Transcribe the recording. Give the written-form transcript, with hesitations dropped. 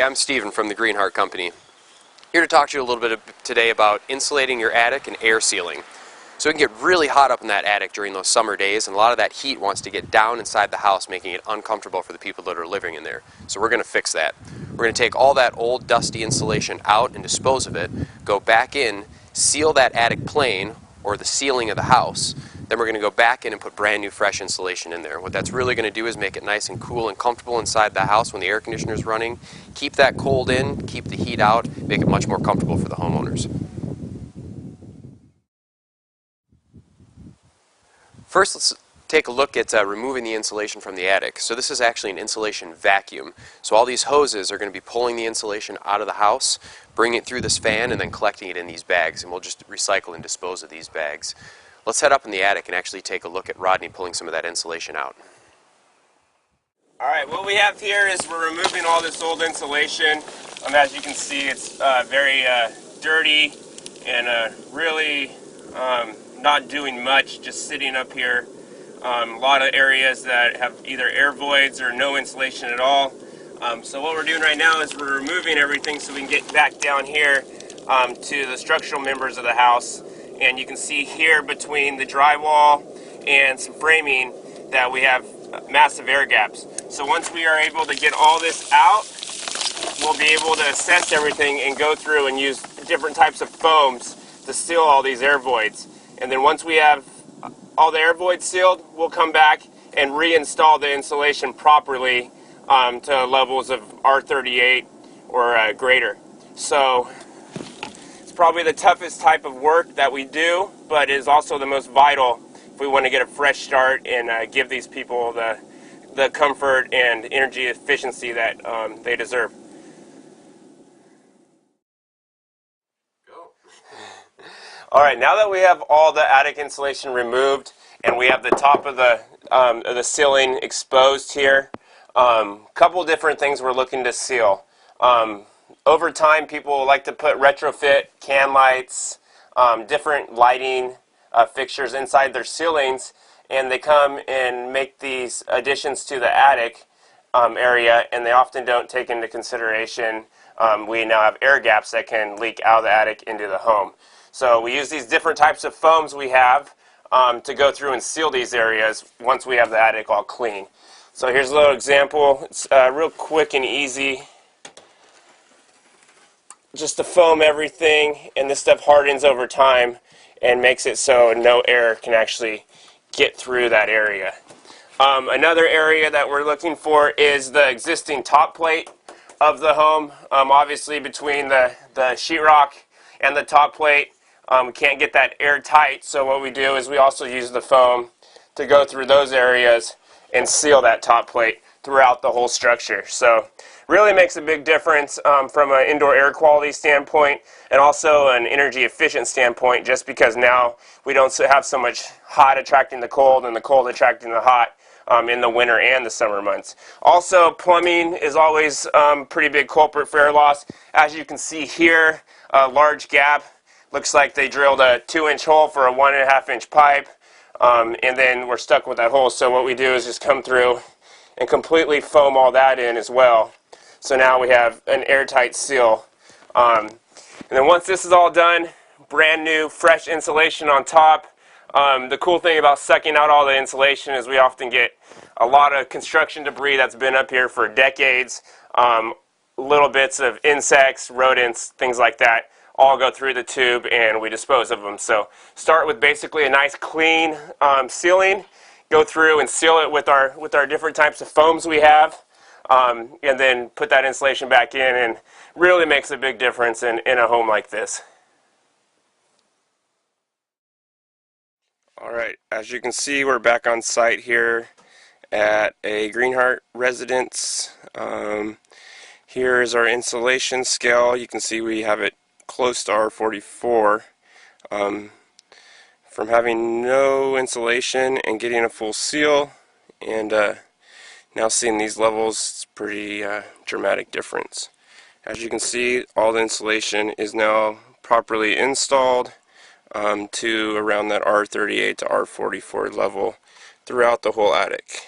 I'm Steven from the DeHart company. Here to talk to you a little bit today about insulating your attic and air sealing. So it can get really hot up in that attic during those summer days, and a lot of that heat wants to get down inside the house, making it uncomfortable for the people that are living in there. So we're going to fix that. We're going to take all that old dusty insulation out and dispose of it, go back in, seal that attic plane or the ceiling of the house. Then we're going to go back in and put brand new fresh insulation in there. What that's really going to do is make it nice and cool and comfortable inside the house when the air conditioner is running. Keep that cold in, keep the heat out, make it much more comfortable for the homeowners. First, let's take a look at removing the insulation from the attic. So this is actually an insulation vacuum. So all these hoses are going to be pulling the insulation out of the house, bringing it through this fan, and then collecting it in these bags. And we'll just recycle and dispose of these bags. Let's head up in the attic and actually take a look at Rodney pulling some of that insulation out. Alright, what we have here is we're removing all this old insulation. As you can see, it's very dirty and really not doing much, just sitting up here. A lot of areas that have either air voids or no insulation at all. So what we're doing right now is we're removing everything so we can get back down here to the structural members of the house. And you can see here between the drywall and some framing that we have massive air gaps. So once we are able to get all this out, we'll be able to assess everything and go through and use different types of foams to seal all these air voids. And then once we have all the air voids sealed, we'll come back and reinstall the insulation properly to levels of R38 or greater. So it's probably the toughest type of work that we do, but is also the most vital if we want to get a fresh start and give these people the comfort and energy efficiency that they deserve. Alright, now that we have all the attic insulation removed and we have the top of the ceiling exposed here, couple different things we're looking to seal. Over time, people like to put retrofit can lights, different lighting fixtures inside their ceilings, and they come and make these additions to the attic area, and they often don't take into consideration we now have air gaps that can leak out of the attic into the home. So we use these different types of foams we have to go through and seal these areas once we have the attic all clean. So here's a little example. It's real quick and easy. Just to foam everything, and this stuff hardens over time and makes it so no air can actually get through that area. Another area that we're looking for is the existing top plate of the home. Obviously between the sheetrock and the top plate, we can't get that airtight, so what we do is we also use the foam to go through those areas and seal that top plate throughout the whole structure. So really makes a big difference from an indoor air quality standpoint and also an energy efficient standpoint, just because now we don't have so much hot attracting the cold and the cold attracting the hot in the winter and the summer months. Also, plumbing is always a pretty big culprit for air loss. As you can see here, a large gap. Looks like they drilled a 2-inch hole for a 1.5-inch pipe, and then we're stuck with that hole. So what we do is just come through and completely foam all that in as well. So now we have an airtight seal. And then once this is all done, brand new fresh insulation on top. The cool thing about sucking out all the insulation is we often get a lot of construction debris that's been up here for decades. Little bits of insects, rodents, things like that all go through the tube and we dispose of them. So start with basically a nice clean sealing, go through and seal it with our different types of foams we have, and then put that insulation back in, and really makes a big difference in a home like this. Alright, as you can see, we're back on site here at a DeHart residence. Here is our insulation scale. You can see we have it close to R44. From having no insulation and getting a full seal, and now seeing these levels, it's pretty dramatic difference. As you can see, all the insulation is now properly installed to around that R38 to R44 level throughout the whole attic.